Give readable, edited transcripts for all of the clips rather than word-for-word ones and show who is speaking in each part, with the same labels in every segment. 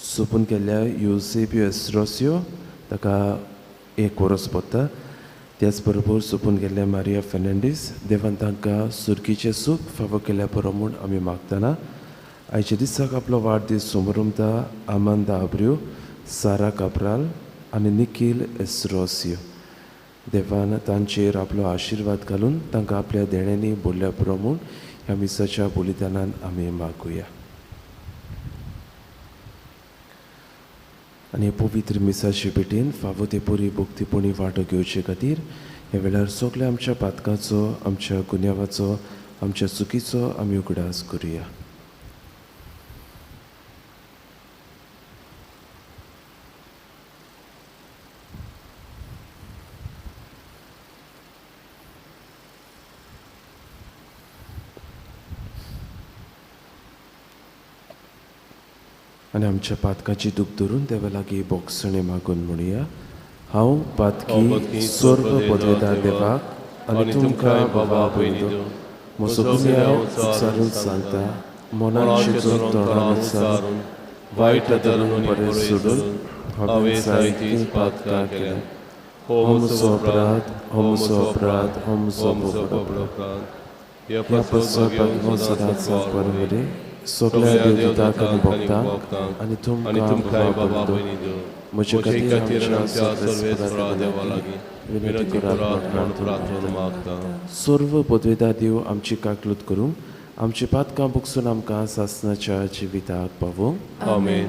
Speaker 1: सोपून केल्ल्या युसेबियो एस्ट्रोसियो ताका 1 वर्स पडटा. त्याच बरोबर सोपून गेल्ल्या मारिया फेर्नांडीस देवान तांकां सुरकीचें सूख फावो केल्या पुरो म्हूण आमी मागतना आयच्या दिसाक आपलो वाडदीस समोरुमता आमांदा आब्र्यो, सारा काब्राल आनी निखील एस्ट्रोसियो. देवान तांचेर आपलो आशिर्वाद घालून तांकां आपल्या देण्यांनी बोल्ल्या पुरो म्हूण ह्या मिसाच्या बोलिदानान आमी मागुया. आनी पवित्र मिसाचे भेटेन फावो ते पुरी भक्तीपणी वांटो घेवचे खातीर ह्या वेळार सगल्या आमच्या पातकाचो, आमच्या गुन्यांवाचो, आमच्या चुकीचो आमी उगडास करुया. आनी आमच्या पातकाची दूख धरून देवा लागीं बोगसणे मागून म्हणुया. हांव पातकी सर्व पदवेदार देवाक आनी तुमकां बाबा पयलो म्हजो गुन्यांव उच्चारून सांगता, मनान शिजून तोंडान उच्चारून वायट धरून बरें सोडून हांवें जायतीं पातकां केल्या. हो म्हजो अपराध, हो म्हजो अपराध, हो म्हजो अपराध. ह्या पश्चातापाक सदांच बरें सगळ्या देवदूतांक आनी भक्तांक आनी तुमकां बाबा पयलो म्हजे खातीर आमच्या सर्वेस्परा देवा लागीं विनंती करात म्हूण प्रार्थना मागता. सर्व पदवेदार देव आमची काकलूत करूं, आमची पातकां बुकसून आमकां सासणाच्या जिविताक पावूं. आमेन.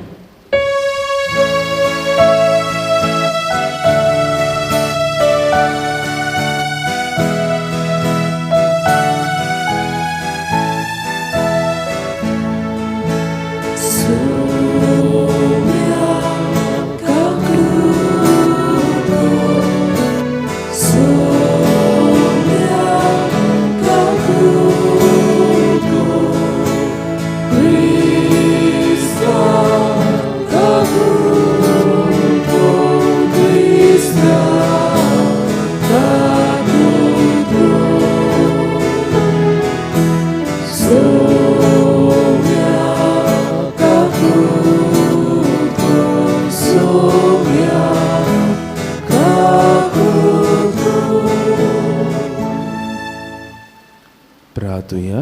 Speaker 1: प्रार्थुया.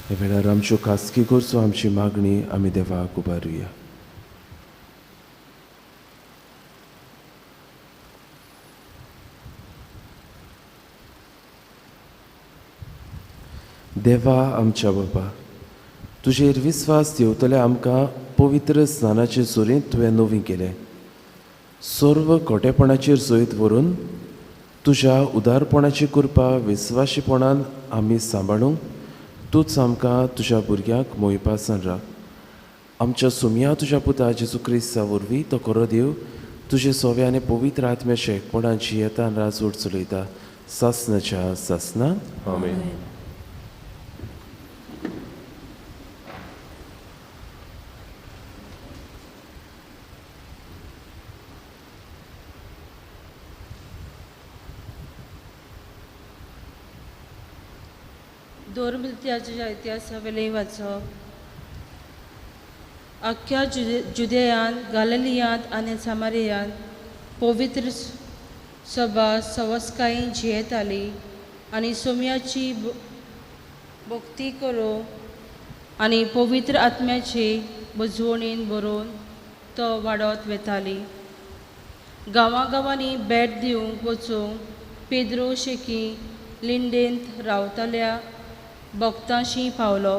Speaker 1: ह्या वेळार आमच्यो खासगी गरजो आमची मागणी आमी देवाक उबारुया. देवा आमच्या बाबा, तुजेर विस्वास देवतले आमकां पवित्र स्नानाचे जोरेंत तुवें नवीं केलें. सर्व खोटेपणाचेर जैत व्हरून तुज्या उदारपणाची कृपा विस्वाशीपणान आमी सांबाळूंक तूंच आमकां तुज्या भुरग्यांक मोहिपासन राख. आमच्या सुमया तुज्या पुता जेजू क्रिस्ता वरवीं तो खरो देव तुजे सोव्या आनी पवित्र आत्म्याच्या एकपणान जियेतान राजवट चलयता सासणाच्या सासना. आमेन.
Speaker 2: दोरमिलत्याच्या इतिहासा वेले वाचप. अख्ख्या जुदेयांत, गालिलियांत आनी सामारियांत पवित्र सभा सवस्कायेन जियेताली आनी सोम्याची भक्ती करूं आनी पवित्र आत्म्याची बुजवणेन बरोवन तो वाडत वेताली. गांवांनी भेट दिवंक वचूंक पेद्रो शेकी लिंडेंत रावतल्या भक्तांशी पावलो.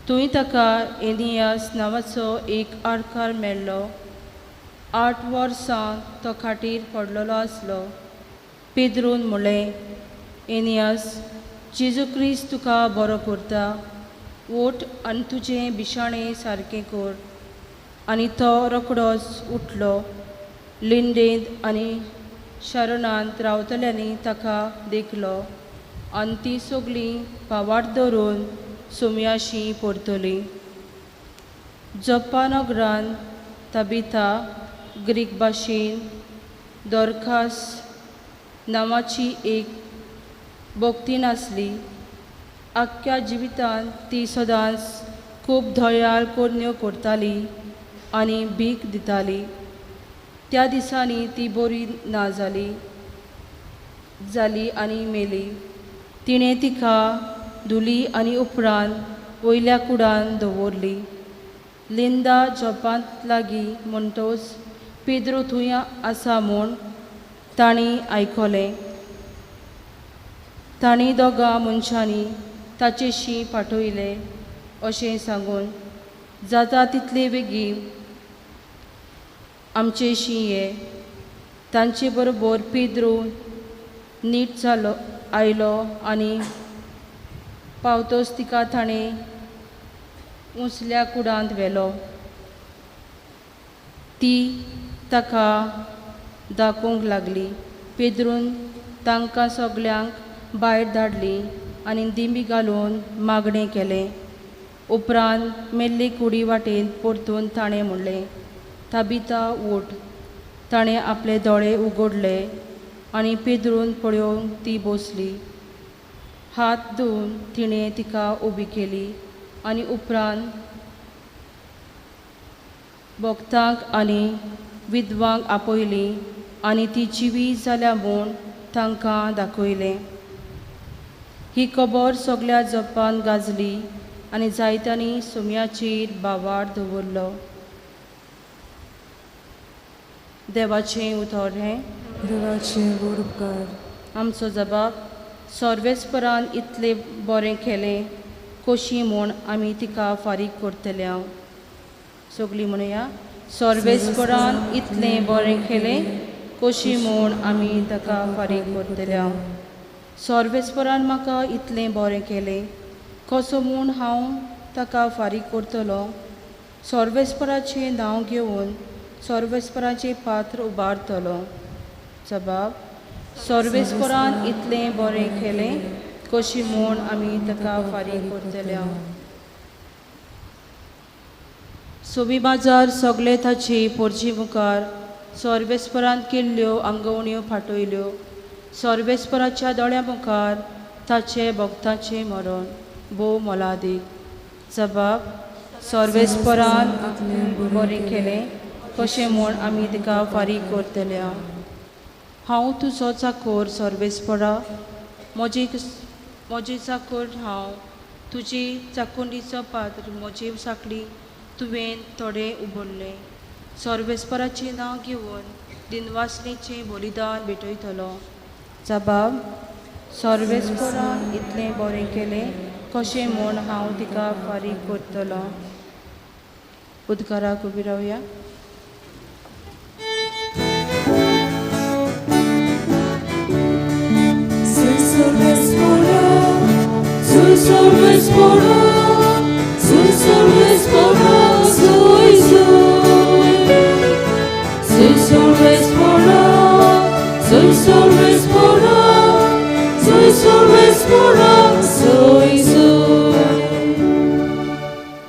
Speaker 2: थंय ताका एनियास नांवाचो एक आडकार मेळ्ळो. 8 वर्सां तो खाटीर पडलेलो आसलो. पेद्रोन म्हणलें, एनियास, जेजू क्रिस्त तुका बरो करता. ओट आनी तुजें बिशाणें सारकें कर. आनी तो रोखडोच उठलो. लिंडेंत आनी शारोनांत रावतल्यांनी ताका देखलो आनी ती सगळीं पावाड धरून सोम्याशी परतली. जोप्पा नगरान तबिथा ग्रीक भाशेन दोरकास नांवाची एक भक्तीन आसली. आख्ख्या जिवितांत ती सदांच खूब दयाळ कोन्यो करताली आनी भीक दिताली. त्या दिसांनी ती बरी ना जाली आनी मेली. तिणें तिका धुली आनी उपरांत वयल्या कुडान दवरली. लिंदा झोपांत लागीं म्हणटोच पेद्रो थंय आसा म्हूण ताणीं आयकलें. ताणीं दोगां मनशांनी ताचेशी पाठयलें अशें सांगून, जाता तितले बेगीन आमचेशी ये. तांचे बरोबर पेद्रो नीट आयलो आनी पावतोच तिका ताणें उंचल्या कुडांत व्हेलो. ती ताका दाखोवंक लागली. पेद्रून तांकां सगल्यांक भायर धाडली आनी दिमी घालून मागणें केलें. उपरांत मेल्ले कुडी वाटेन परतून ताणें म्हणलें, ताबिता उठ. ताणें आपले दोळे उगडले आनी पेद्रून पळोवन ती बसली. हात धुवन तिणें तिका उबी केली आनी उपरांत भक्तांक आनी विधवांक आपयली आनी ती जिवी जाल्या म्हूण तांकां दाखयलें. ही खबर सगळ्या जपान गाजली आनी जायत्यांनी सुमयाचेर बावार दवरलो. देवाचें उतर हें.
Speaker 3: देवाचें गोड उपकार.
Speaker 2: आमचो जबाब. सर्वेस्परान इतलें बरें केलें कशी म्हूण आमी तिका फारीक करतले. हांव सगळीं म्हणुया, सर्वेस्परान इतलें बरें केलें कशी म्हूण आमी ताका फारीक करतले. हांव सर्वेस्परान म्हाका इतलें बरें केलें कसो म्हूण हांव ताका फारीक करतलो. सर्वेस्पराचें नांव घेवन सर्वेस्पराचें पात्र उबारतलो. जबाब. सर्वेस्परान इतलें बरें केलें कशी म्हूण आमी ताका फारीक करतले. हांव सोबी बाजार सगळे ताचे पोरची मुखार सर्वेस्परान केल्ल्यो आंगवण्यो फाटयल्यो. सर्वेस्पराच्या दोळ्या मुखार ताचे भक्तांचें मरण भोव मोलादीक. जबाब. सर्वेस्परान बरें केलें कशें म्हूण आमी तिका फारीक करतले. हांव तुजो चाकर सर्वेस्परा. म्हजी चाकर हांव. तुजी चाकुंडीचो पात्र म्हजे साकडी तुवें थोडें उबरलें. सर्वेस्पराचें नांव घेवन दिनवासणेचें बलिदान भेटयतलो. जबाब. सर्वेस्परान इतलें बरें केलें कशें म्हूण हांव तिका फारीक करतलो. उदकाराक उबी रावया.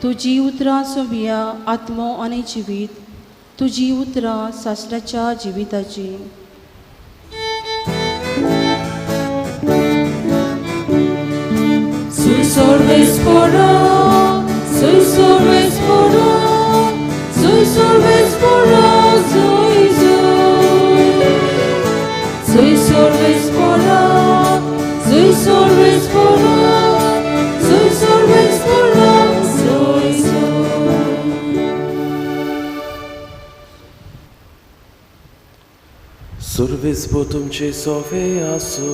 Speaker 2: तुजी उतरां सोबिया आत्मो आनी जिवीत. तुजी उतरां सासऱ्याच्या जिविताची.
Speaker 3: Soy Sorvespora, soy Sorvespora, soy Sorvespora, soy Sorvespora, soy Sorvespora, soy Sorvespora, soy
Speaker 1: Sorvespo तुमचे सोवे आसो.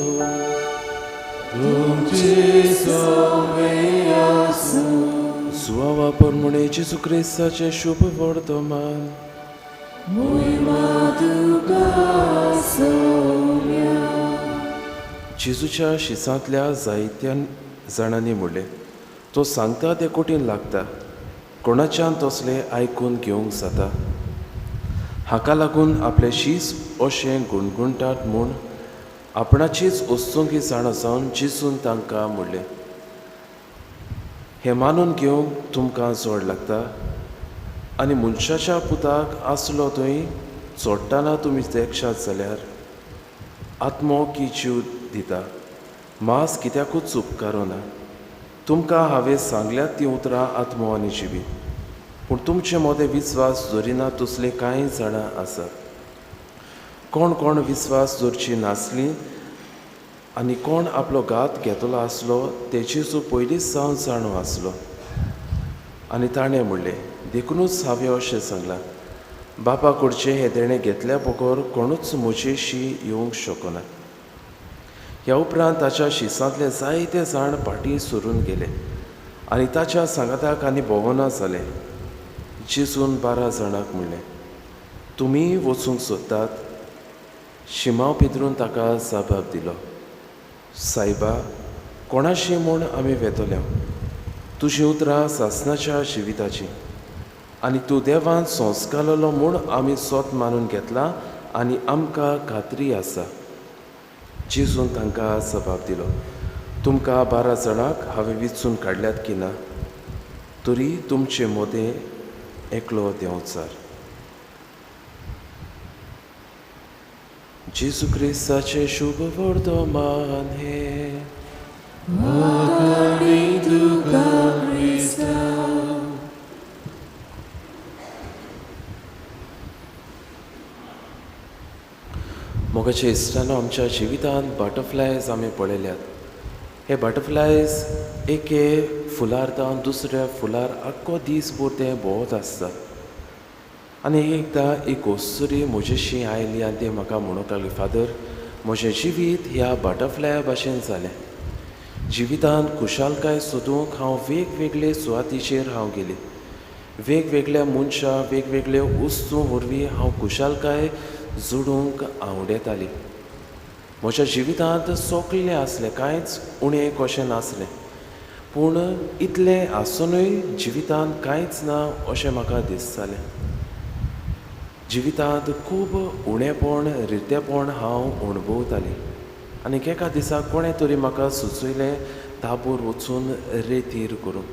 Speaker 1: सुवावा परमुणे जेजू क्रिस्ताचें शुभ वर्तमान. जेजूच्या शिसांतल्या जायत्या जाणांनी म्हणलें, तो सांगता तें कठीण लागता, कोणाच्यान तसलें आयकून घेवंक जाता. हाका लागून आपलें शीस अशें गुणगुणटात म्हूण आपणाचीच ओस्तुंगी जाण जावन जेजून तांकां म्हणलें, हें मानून घेवंक तुमकां जड लागता. आनी मनशाच्या पुताक आसलो थंय चोडटाना तुमी देखशात जाल्यार आत्मो की जीव दिता, मास कित्याकूच उपकारो ना. तुमकां हांवें सांगल्यात ती उतरां आत्मो आनी जिवी, पूण तुमचे मोदे विस्वास दवरिना तसलीं कांय जाणां आसात. कोण कोण विस्वास दवरची नासलीं आनी कोण आपलो घात घेतलो आसलो तेचेचो पयलींच जावन जाणो आसलो. आनी ताणें म्हणलें, देखूनच हांवें अशें सांगलां, बापा कडचें हें देणें घेतल्या बगर कोणूच म्हजेशी येवंक शकना. ह्या उपरांत ताच्या शिसांतले जायते जाण फाटीं सरून गेले आनी ताच्या सांगाताक आनी भोवना जालें. जेजून 12 जाणांक म्हणलें, तुमी वचूंक सोदतात? शिमांव पेद्रून ताका जबाब दिलो, सायबा, कोणाशी म्हूण आमी वेतोल्या? तुजीं उतरां सासणाच्या जिविताचीं, आनी तूं देवान संस्कारलो म्हूण आमी सोत मानून घेतला आनी आमकां खात्री आसा. जेजून तांकां जबाब दिलो, तुमकां 12 जाणांक हांवें वेंचून काडल्यात की ना? तरी तुमचे मोदें एकलो देंवचार. जेजू क्रिस्ताचे शुभ वर्तमान हे मोगाच्या इश्टानो, आमच्या जिवितांत बटरफ्लायज आमी पळयल्यात. हे बटरफ्लायज एके फुलारतावन दुसऱ्या फुलार आख्खो दीसभर ते भोंवत आसतात. आनी एकदां एक ओस्तुरी म्हजेशी आयली आनी ते म्हाका म्हणूंक लागली, फादर, म्हजें जिवीत ह्या बटरफ्लाया भाशेन जालें. जिवितांत खुशालकाय सोदूंक हांव वेगवेगळे सुवातीचेर हांव गेली. वेगवेगळ्या मनशां, वेगवेगळ्यो वस्तू वरवीं हांव खुशालकाय जोडूंक आवडेताली. म्हज्या जिवितांत सोकलें आसलें, कांयच उणें कशें नासलें. पूण इतलें आसुनूय जिवितांत कांयच ना अशें म्हाका दिसतालें. जिवितांत खूब उणेंपण, रितेपण हांव अणभवतालीं. आनी एका दिसा कोणें तरी म्हाका सुचयलें दाबोर वचून रेतीर करूंक.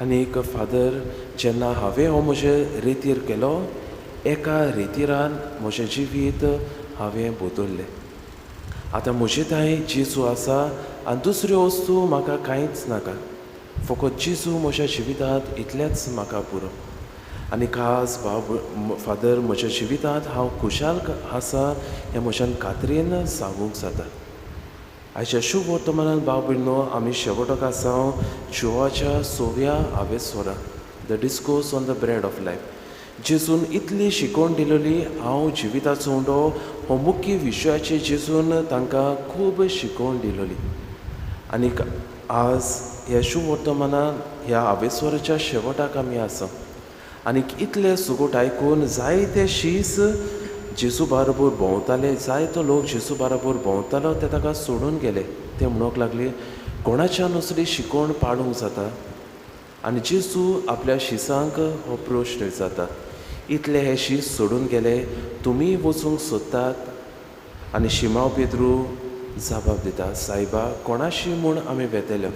Speaker 1: आनीक फादर, जेन्ना हांवें हो म्हजे रेतीर केलो, एका रेतीरान म्हजें जिवीत हांवें बदल्लें. आतां म्हजे थंय जेजू आसा आनी दुसऱ्यो वस्तू म्हाका कांयच नाका. फकत जेजू म्हज्या जिवितांत इतलेंच म्हाका पुरो. आनी खास फादर, म्हज्या जिवितांत हांव खुशाल आसा हें म्हज्यान खात्रेन सांगूंक जाता. आयच्या शुभ वर्तमानांत भाव भयणो, आमी शेवटाक आसा जिवाच्या 6व्या आवेस्वरां, the discourse on the bread of life. जेजून इतली शिकवण दिलेली, हांव जिविताचो उंडो हो मुख्य विशयाचेर जेजून तांकां खूब शिकवण दिलेली. आनीक आज ह्या शुभ वर्तमानांत ह्या आवेस्वराच्या शेवटाक आमी आसा. आनीक इतले सुगोट आयकून जायते शीस जेजू बाराबर भोंवताले, जायतो लोक जेजू बाराबर भोंवतालो ते ताका सोडून गेले. ते म्हणूंक लागले, कोणाच्यान असली शिकवण पाळूंक जाता? आनी जेजू आपल्या शिसांक हो प्रश्न विचारता, इतले हे शीस सोडून गेले, तुमी वचूंक सोदतात? आनी शिमांव पेद्रू जबाब दिता, सायबा, कोणाशी म्हूण आमी वेतेल्यो?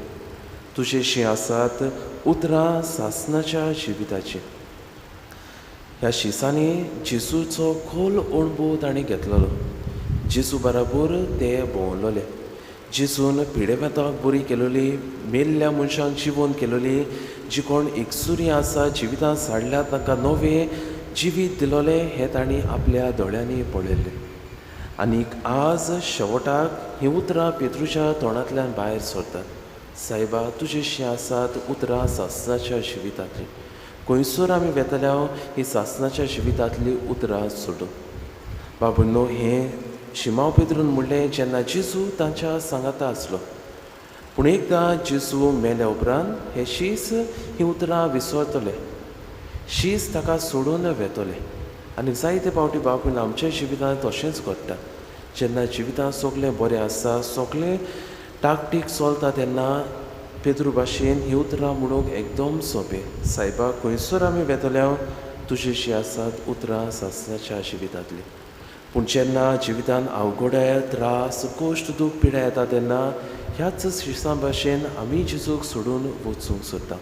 Speaker 1: तुजेशी आसात उतरां सासणाच्या जिविताची. ह्या शिसांनी जेजूचो खोल अणभव ताणें घेतलेलो. जेजू बाराबर ते भोंवलोले. जेजून पिडेवेताक बरी केलेली, मेल्ल्या मनशांक जिवोन केलेली, जी कोण एकसुरी आसा जिवितांत साडल्यात तांकां नवें जिवीत दिलोलें हें तांणी आपल्या दोळ्यांनी पळयल्लें. आनीक आज शेवटाक हीं उतरां पेद्रूच्या तोंडांतल्यान भायर सरतात. सायबा, तुजेशी आसात उतरां सासणाच्या जिवितांतलीं. खंयसर आमी वेतल्या ही सासणाच्या जिवितांतलीं उतरां सोडून. बाबूनो, हें शिमांव पेद्रून म्हणलें जेन्ना जेजू तांच्या सांगाता आसलो. पूण एकदां जेजू मेल्या उपरांत हे शीस हीं उतरां विसरतले. शीस ताका सोडून वेतले. आनी जायते फावटी बाबून आमच्या जिवितांत तशेंच घडटा. जेन्ना जिवितांत सगळें बरें आसता, सगळें टाकटीक चलता, तेन्ना पेद्रू भाशेन हीं उतरां म्हणूंक एकदम सोंपें. सायबा, खंयसर आमी वेतल्या तुजेशी आसात उतरां सासणाच्या जिवितांतलीं. पूण जेन्ना जिवितांत अवघडाय, त्रास, कश्ट, दूख, पिडा येता तेन्ना ह्याच शिसां भाशेन आमी जेजूक सोडून वचूंक सोदता.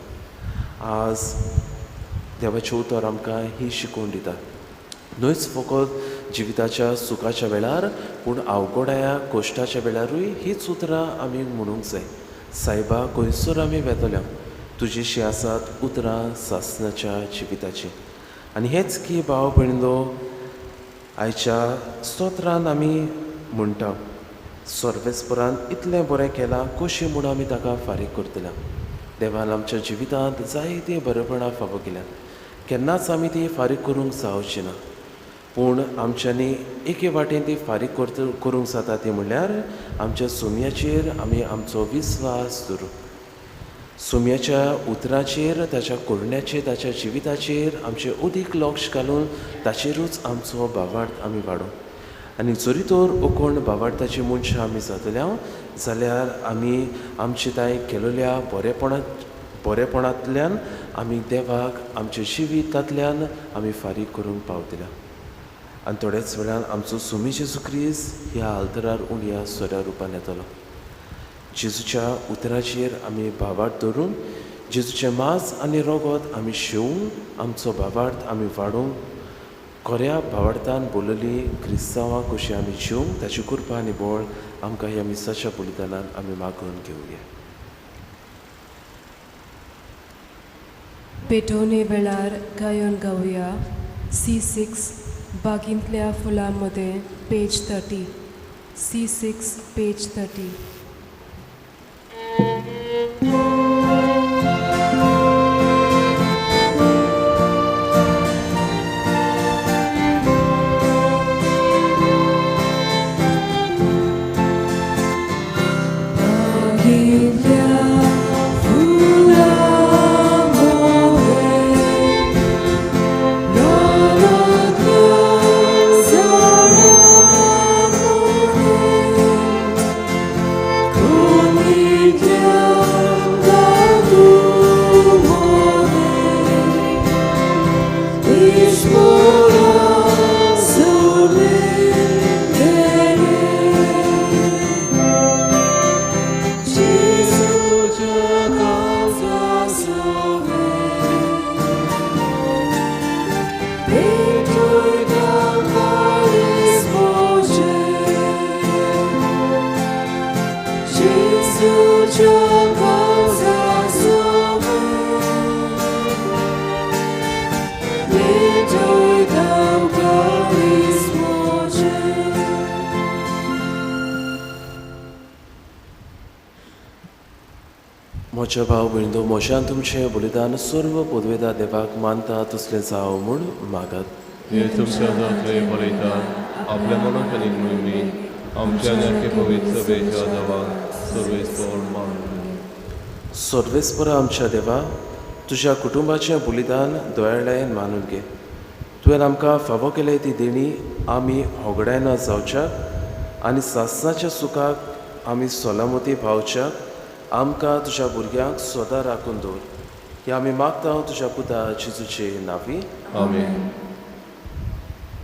Speaker 1: आज देवाचें उतर आमकां ही शिकवण दिता. न्हयच फकत जिविताच्या सुखाच्या वेळार, पूण अवघडाया, कश्टाच्या वेळारूय हीच उतरां आमी म्हणूंक जाय. सायबा खंयसर आमी वेतल्या तुजीशी आसात उतरां सासणाच्या जिविताची आनी हेच की भाव भयणींनो आयच्या स्तोत्रान आमी म्हणटा सर्वेस्परान इतलें बरें केलां कशी म्हूण आमी ताका फारीक करतल्या देवान आमच्या जिवितांत जायतीं बरेपणां फावो केल्यात केन्नाच आमी ती फारीक करूंक जावची ना पूण आमच्यांनी एके वाटेन ती फारीक करूंक जाता ती म्हणल्यार आमच्या सुमयाचेर आमी आमचो विस्वास दवरूं सुमयाच्या उतराचेर ताच्या करण्याचेर ताच्या जिविताचेर आमचें अदीक लक्ष घालून ताचेरूच आमचो भावार्थ आमी वाडोवं आनी जरी तर ओकोण भावार्थाची मनशां आमी जातल्या जाल्यार आमी आमचे ताय केलेल्या बरेपणांतल्यान आमी देवाक आमच्या जिवितांतल्यान आमी फारीक करूंक पावतल्या आनी थोड्याच वेळान आमचो सुमी जेजू क्रिस्त ह्या आल्तरार उण्या सोऱ्या रुपान येतलो जेजूच्या उतराचेर आमी भावार्थ दवरून जेजूचें मांस आनी रोगोत आमी शेवूंक आमचो भावार्थ आमी वाडोवंक खऱ्या भावार्थान बोलली क्रिस्तांवां कशी आमी जिवंक ताची कृपा आनी बोळ आमकां ह्या मिसाच्या बलिदानान आमी मागून घेवया
Speaker 4: पेटोवणे वेळार गायन गावया C6 बागींतल्या फुलांमध्ये पेज 30 C6 पेज 30
Speaker 1: म्हज्या भाव भयणींनो म्हज्यान तुमचें बलिदान सर्व पदवेदार देवाक मानता तसलें जावं म्हूण मागात
Speaker 5: हे तुमच्या जातले बलयतात आपल्या मनाक आनी मोहिमी आमच्या नेके पवित्र सभेच्या देवाक सर्वेस्पर मान
Speaker 1: सर्वेस्पर आमच्या देवा तुज्या कुटुंबाचें बलिदान दोळ्यान मानून घे तुवें आमकां फावो केले ती देणी आमी होगड्यान जावच्याक आनी सासणाच्या सुखाक आमी सोलामती पावच्याक आमकां तुज्या भुरग्यांक सदां राखून दवर हे आमी मागता तुज्या पुता जेजूचे नांवी
Speaker 5: आमेन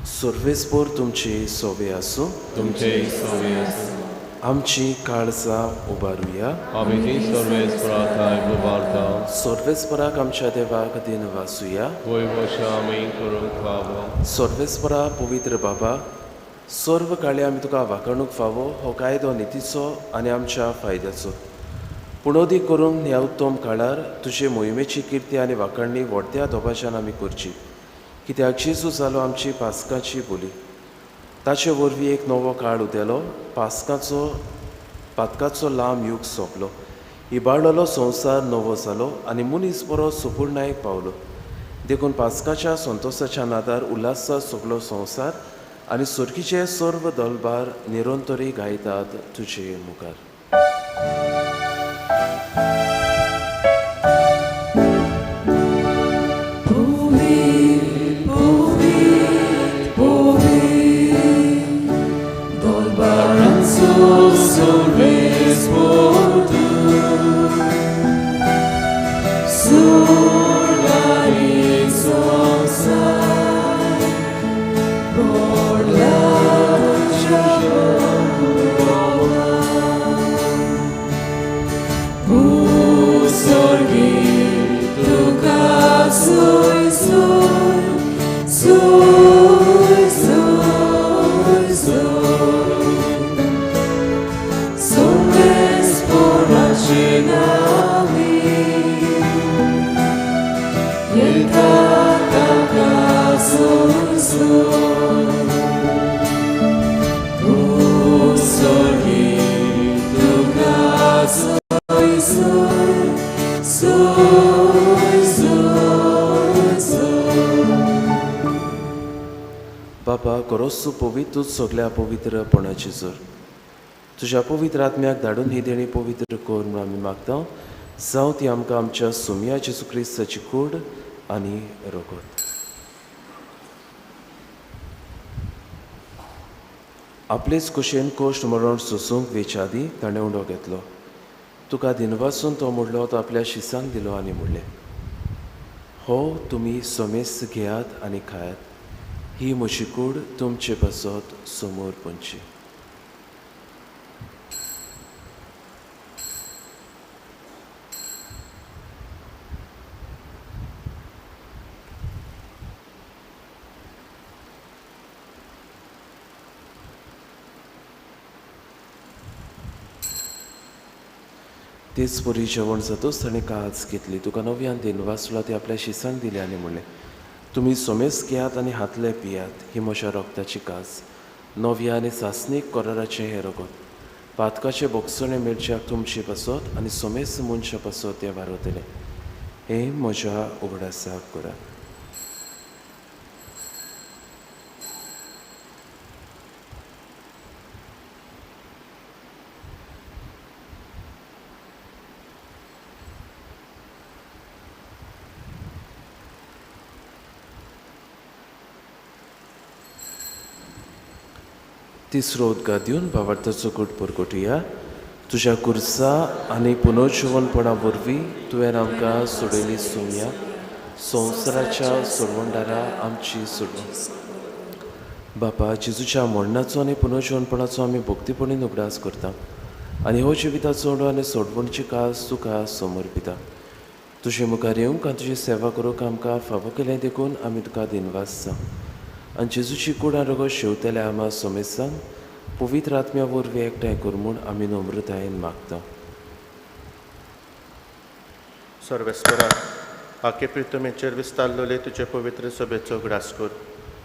Speaker 1: सर्वेस्पर तुमची सोवे आसूं
Speaker 5: तुमचे सोवे आसूं
Speaker 1: आमची काळजां उबारुया
Speaker 5: आमी ती सर्वेस्पराताय उबारता
Speaker 1: सर्वेस्पराक आमच्या देवाक दिन वासुया
Speaker 5: वय वर्षा आमी करूंक फावो
Speaker 1: सर्वेस्परा पवित्र बाबा सर्व काळी आमी तुका वाकणूक फावो हो कायदो नितीचो आनी आमच्या फायद्याचो पूण अदीक करून ह्या उत्तम काळार तुजे मोहिमेची किर्ती आनी वाकणणी व्हडत्या दोबाच्यान आमी करची कित्याक जेजू जालो आमची पास्काची बोली ताचे वरवीं एक नवो काळ उदेलो पातकाचो लांब यूग सोंपलो इबाडलेलो संवसार नवो जालो आनी मनीस बरो सुपूर्णायक पावलो देखून पास्काच्या संतोशाच्या नादार उल्हासा सगलो संवसार आनी सर्गीचे सर्व दलबार निरंतरी गायतात तुजे मुखार बापा गरोसू पवित्र तूं सगळ्या पवित्रपणाची जोर तुज्या पवित्र आत्म्याक धाडून ही देणी पवित्र कर म्हूण आमी मागता जावं ती आमकां आमच्या सोमया जेजू क्रिस्ताची कूड आनी रगत. आपलेच कुशेन कोश्ट मरण सोसूंक वेचादी ताणें उंडो घेतलो. तुका दिनवासून तो मोडलो तो आपल्या शिसांक दिलो आनी म्हणलें, हो तुमी सोमेस घेयात आनी खायात, ही म्हजी कूड तुमचे पासत समोर पोंची. तेच बरी जेवण जातूच ताणें काच घेतली. तुका नव्यान दिनवासला ती आपल्या शिसांक दिली आनी म्हणलें, तुमी सोमेस घेयात आनी हातले पियात, ही म्हज्या रोगताची कास, नव्या आनी सासणीक कोराराचें हें रगत. पातकाचे बोगसणे मेळच्याक तुमची पासत आनी सोमेस मनशा पासत तें वारतलें. हें म्हज्या उगडासाक करात. तिसरो उदगार दिवन भावार्थाचो कूट परगटुया. तुज्या कुर्सा आनी पुनर्जीवनपणा वरवीं तुवें आमकां सोडयली सोम्या, संवसाराच्या सोडवणदारा आमची सोडवण. बापा जेजूच्या मरणाचो आनी पुनर्जीवनपणाचो आमी भक्तीपणीन उगडास करता आनी हो जिविताचो ओडो आनी सोडवणची कास तुका समर्पिता. तुजे मुखार येवंक आनी तुजी सेवा करूंक आमकां फावो केलें देखून आमी तुका दिनवासता. आनी जेजूची कूड आनी रगत शेवतल्या आमा सोमेसांक पवित्र आत्म्या वरवीं एकठांय कर म्हूण आमी नम्रतायेन मागता.
Speaker 6: सर्वेस्परा आखे प्रितमेचेर विस्तारलोले तुजे पवित्र सभेचो उगडास कर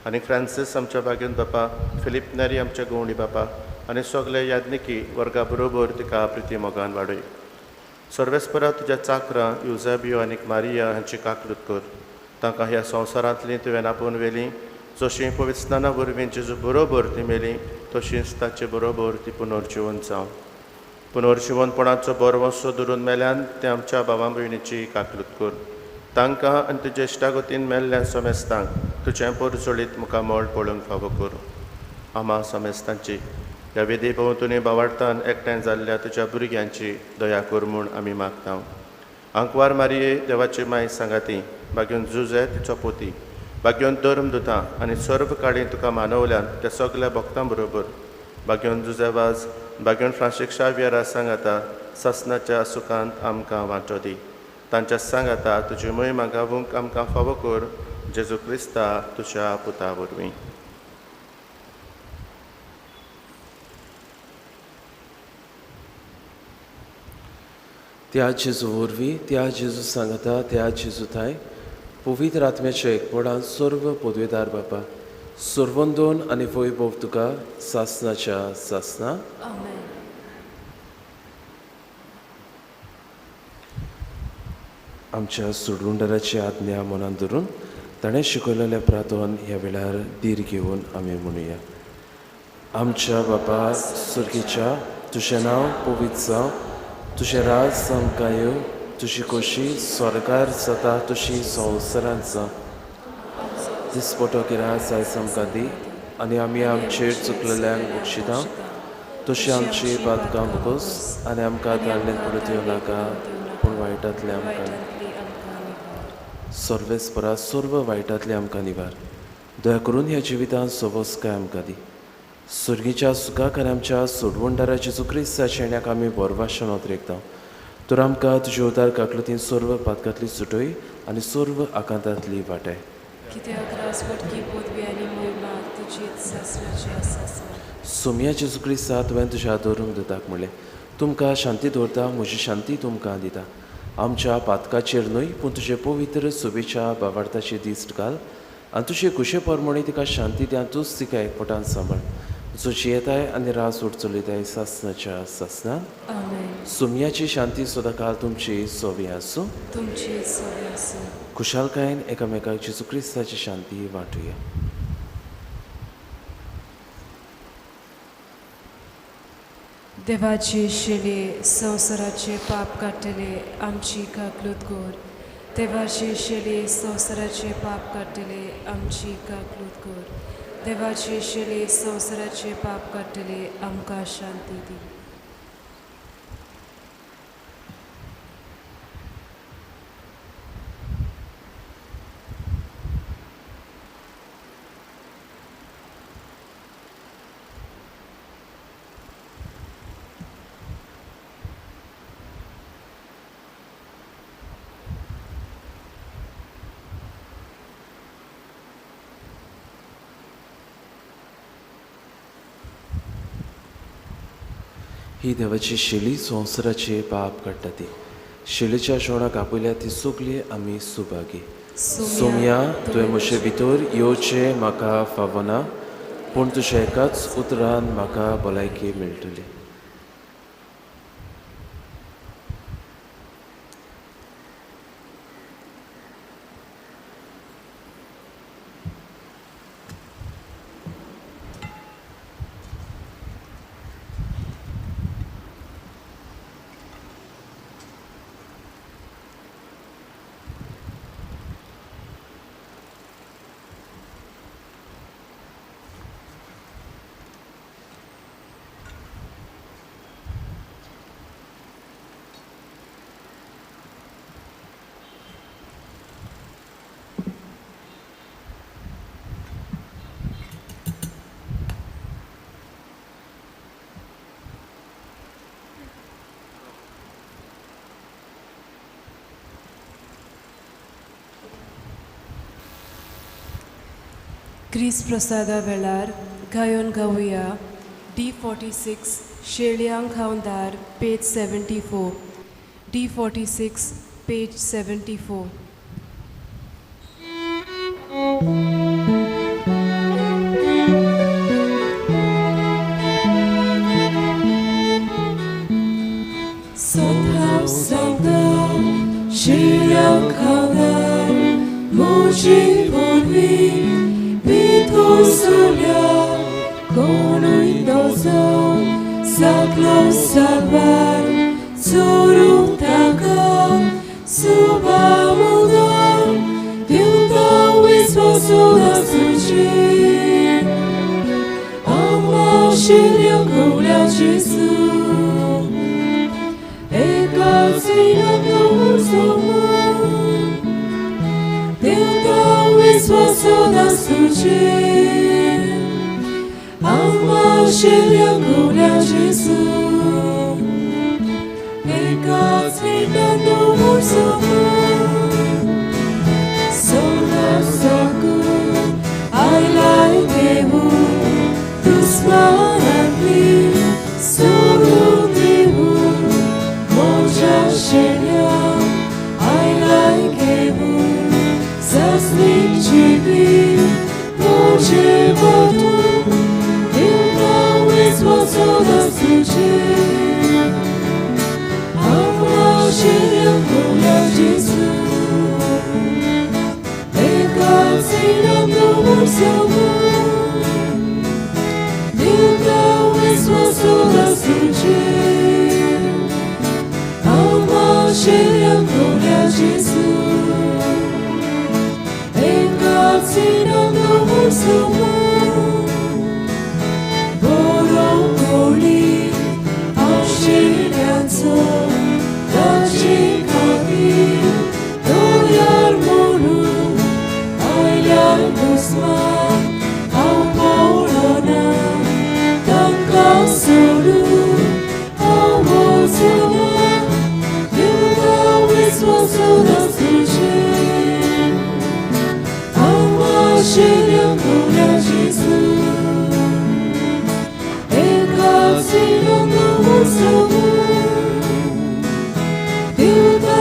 Speaker 6: आनी फ्रांसीस आमच्या बागेन बापा, फिलीप नॅरी आमच्या गवंडी बापा आनी सगळे याज्ञिकी वर्गा बरोबर तिका प्रिती मोगान वाडय. सर्वेस्परा तुज्या चाकरां युजाबियो आनी मारिया हांची काकलूत कर. तांकां ह्या संवसारांतलीं तुवें आपोवन व्हेलीं. जशीं पवित्र स्नाना वरवीं जेजू बरोबर ती मेली, तशींच ताचे बरोबर ती पुनर्जीवन जावं. पुनर्जीवनपणाचो बरवंसो धरून मेल्यान ते आमच्या भावां भयणीची काकलूत कर. तांकां आनी तुजे इश्टागतीन मेल्ल्या समेस्तांक तुजें परजोळीत मुखार मोळ पळोवंक फावो कर. आमा समेस्तांची ह्या वेदी भोंवतणी भावार्थान एकठांय जाल्ल्या तुज्या भुरग्यांची दया कर म्हूण आमी मागता. आंकवार मारये देवाची माय सांगाती, बागेवन जुजे तिचो पोती, बागेवन धर्मदुतां आनी सर्व काळी तुका मानवल्यान त्या सगळ्या भक्तां बरोबर, बागेवन जुजेवाज, बागेवन फ्रांशीक शावियरा सांगाता ससनाच्या सुखांत आमकां वांटो दी. तांच्या सांगाता तुजी मोहिमा गावूंक आमकां फावो कर. जेजू क्रिस्ता तुज्या पुता वरवीं.
Speaker 1: त्या जेजू वरवीं, त्या जेजू सांगाता, त्या जेजू थाय पवित्र आत्म्याच्या एकपणान सर्व पदवेदार बापा, सर्वंदोन आनी वैभव तुका सासनाच्या सासना. आमच्या सोडवणदाराची आज्ञा मनान धरून ताणें शिकयलेल्या प्रार्थन ह्या वेळार धीर घेवन आमी म्हणुया. आमच्या बापा सुर्गीच्या, तुजें नांव पवित्र जावं, तुजें राज आमकां येवं, तुजी खोशी स्वर्गार जाता तशी संवसारांत जावं. दिसपटो किरास आयज आमकां दी आनी आमी आमचेर चुकलेल्यांक बक्षिता तशी आमची पातकां मुकोस आनी आमकां धाडलें परत येवं नाका पूण वायटांतले आमकां. सर्वेस्परा सर्व वायटांतले आमकां निवार. दया करून ह्या जिवितांत सवस्काय आमकां दी. सुर्गीच्या सुखाक आनी आमच्या सोडवणदाराच्या जेजू क्रिस्ताच्या शेण्याक आमी बोरभाशेन ओतरेकता. तर आमकां तुजे उदार काकलुतीन सर्व पातकांतली सुटय आनी सर्व आकांतांतली वाटाय.
Speaker 4: कित्याक राजवटकी पदवी आनी मोहिमा तुजीच सासणाची आसा.
Speaker 1: सोमया जेजू क्रिस्ता तुवें तुज्या धर्मदुताक म्हणलें, तुमकां शांती दवरता, म्हजी शांती तुमकां दिता. आमच्या पातकाचेर न्हय पूण तुजे पवित्र सुबेच्या बावार्थाचे दिश्ट घाल आनी तुजे कुशे परमणी तिका शांती द्या तूंच तिका एकवटान सांबाळ तुजी येताय आनी रास उठ चलयताय सासनाच्या सासनान
Speaker 4: आमेन.
Speaker 1: सुमयाची शांती सदांकाळ तुमची सोवी आसूं
Speaker 4: तुमची सवय आसूं.
Speaker 1: खुशालकायेन एकामेकाक जेजू क्रिस्ताची शांती वांटुया.
Speaker 4: देवाचे शेले संवसाराचे पाप काडटले आमची काकलूत कोर. देवाचे शेले संवसाराचे पाप काडटले आमची काकलूत कोर. देवाचे शेले संवसाराचे पाप काडटले आमकां शांती दी.
Speaker 1: ही देवाची शेली संवसाराचे पाप काडटा ती शेलीच्या शोणाक आपयल्या ती सगली आमी सुभागी. सोमया तुवें म्हजे भितर येवचें म्हाका फावना पूण तुज्या एकाच उतरान म्हाका भलायकी मेळटली.
Speaker 4: क्रिस प्रसादा वेळार गायन गावुया D46 शेळयांक खावंदार page 74. D46 page 74.
Speaker 3: Somehow, somehow, शेळयांक खावंदार म्हजी पोरवी भितर सरल्या कोणूय दोजो सगलो सारवार चोरूंक ताका सुबा मुदो दिवता विस्वासो आसूची आम्हा शेळयांक घोवल्या जेजू एकाच विनंतो सोमून दिवता विस्वासो आसूची आम्हा शेळयांक घोवल्या जेजू एकाच विनंतो सोमून सोना साकून आयलाय देवू दुस्मानांतली सोडून दिवू मोज्या शेळयांक आयलाय घेवू सासणीची बी मोजे वटून दिवता विस्वासो आसूची आम्हा शेळयांक घोवल्या जेजू एकाच विनंतो सोमून दिवता विस्वासो आसूची आम्हा शेळयांक घोवल्या जेजू एकाच विनंतो सोमून बरो कोळी हांव शेळयांचो ताचे खातीर दोयार म्हणून आयल्यार दुस्मान हांव पावलोना तांकां सोडून हांव वचना दिवता विस्वासो आसूची आम्हा शेळयांक घोवल्या जेजू एकाच विनंतो सोमून दिवता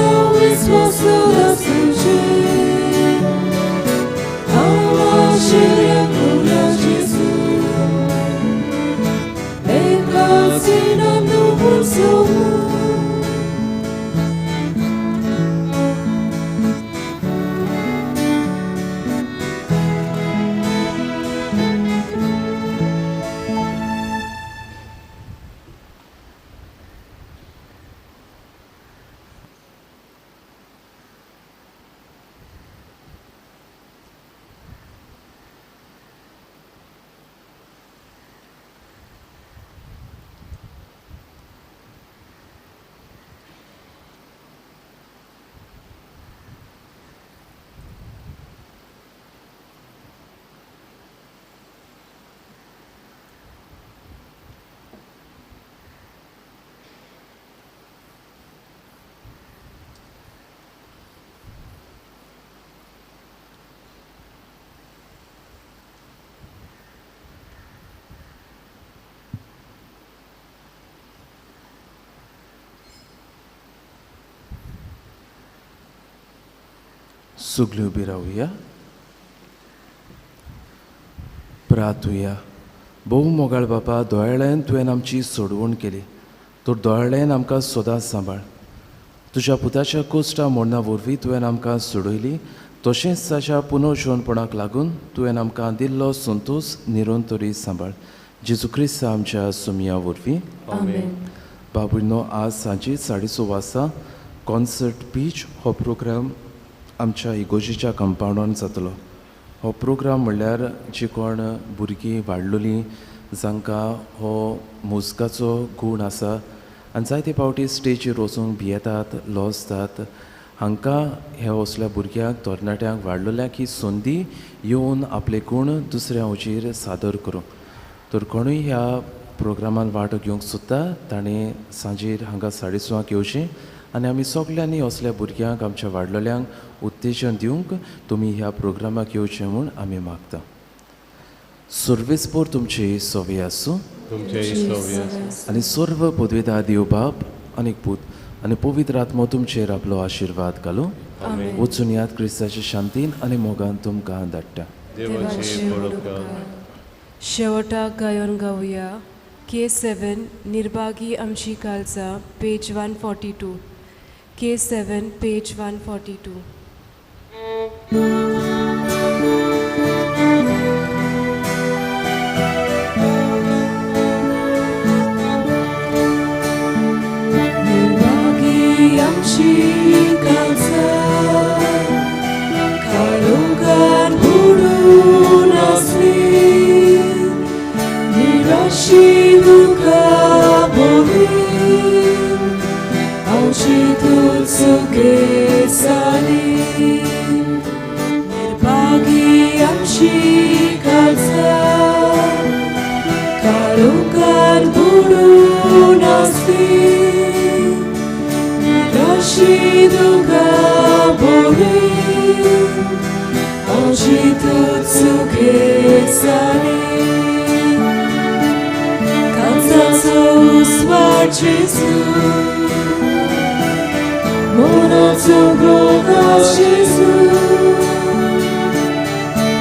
Speaker 1: सुगली उबी रावुया. प्रार्थुया. भोव मोगाळ बापा, दोळ्यान तुवें आमची सोडवण केली. तूं दोळ्यान आमकां सदांच सांबाळ. तुज्या पुताच्या कोश्टा मोडना वरवीं तुवें आमकां सोडयली. तशेंच ताच्या पुनर्जीवनपणाक लागून तुवें आमकां दिल्लो संतोश निरंतरी सांबाळ. जेजू क्रिस्त आमच्या सुमया वरवीं.
Speaker 3: आमेन.
Speaker 1: बाबूनो, आज सांजे 6:30 वाजता कॉन्सर्ट बीच हो प्रोग्राम आमच्या इगोजीच्या कंपाउंडान जातलो. हो प्रोग्राम म्हणल्यार जी कोण भुरगीं वाडलेलीं जांकां हो मुजकाचो गूण आसा आनी जायते फावटी स्टेजीर वचूंक भियेतात, लॉसतात, हांकां हे असल्या भुरग्यांक तरणाट्यांक वाडलेल्यांक ही संदी येवन आपले गूण दुसऱ्या वचेर सादर करूंक. तर कोणूय ह्या प्रोग्रामान वांटो घेवंक सोदता ताणें सांजेर हांगा 6:30 येवचें आनी आमी सगल्यांनी असल्या भुरग्यांक आमच्या वाडलेल्यांक उत्तेजन दिवंक तुमी ह्या प्रोग्रामाक येवचें म्हूण आमी मागता. सर्वेस्पोर तुमची सोवी आसूं
Speaker 5: तुमचे सोव्या
Speaker 1: आनी सर्व पदवेदार देव बाप आनी पूत आनी पवित्र आत्मो तुमचेर आपलो आशिर्वाद घालूं. वचून याद क्रिस्ताच्या शांतीन आनी मोगान तुमकां धाडटा.
Speaker 5: देवाचे बरोबर.
Speaker 4: शेवटाक गायन गावया. K7 निर्भागी आमची काळजां, पेज 142. K7 page 142.
Speaker 3: निर्भागी आमची काळजां, काळोखान बुडून आसली, निराशी दुखां भोगीन आमची तूं सुकेसाली. निर्भागी आमची काळजां, काळोखान बुडून आसली, निराशी दुखां भोगीन आमची तूं सुकेसाली. काळजाचो उस्वार जेजू, मोनाचो प्रकाश जेजू,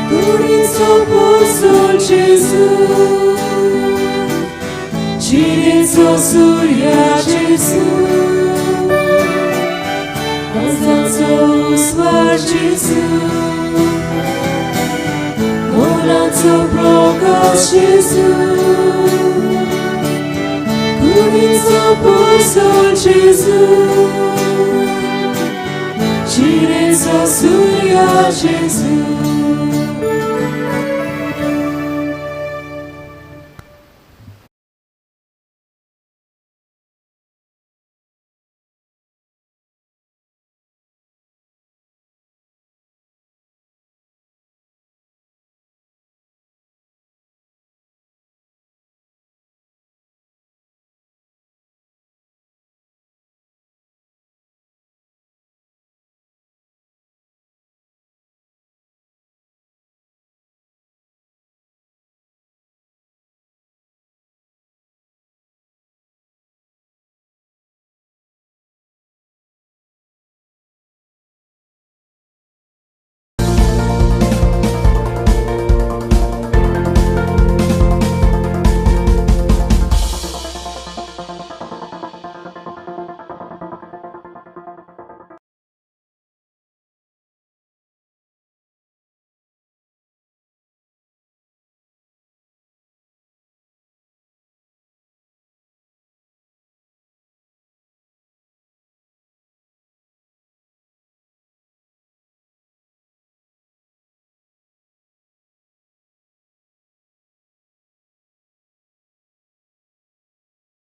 Speaker 3: कुडीचो पोसो जेजू, जिणेचो सूर्य जेजू. काळजाचो उस्वार जेजू, मोनाचो प्रकाश जेजू, कुडीचो पोसो जेजू, जिणेचो सूर्य जेजू.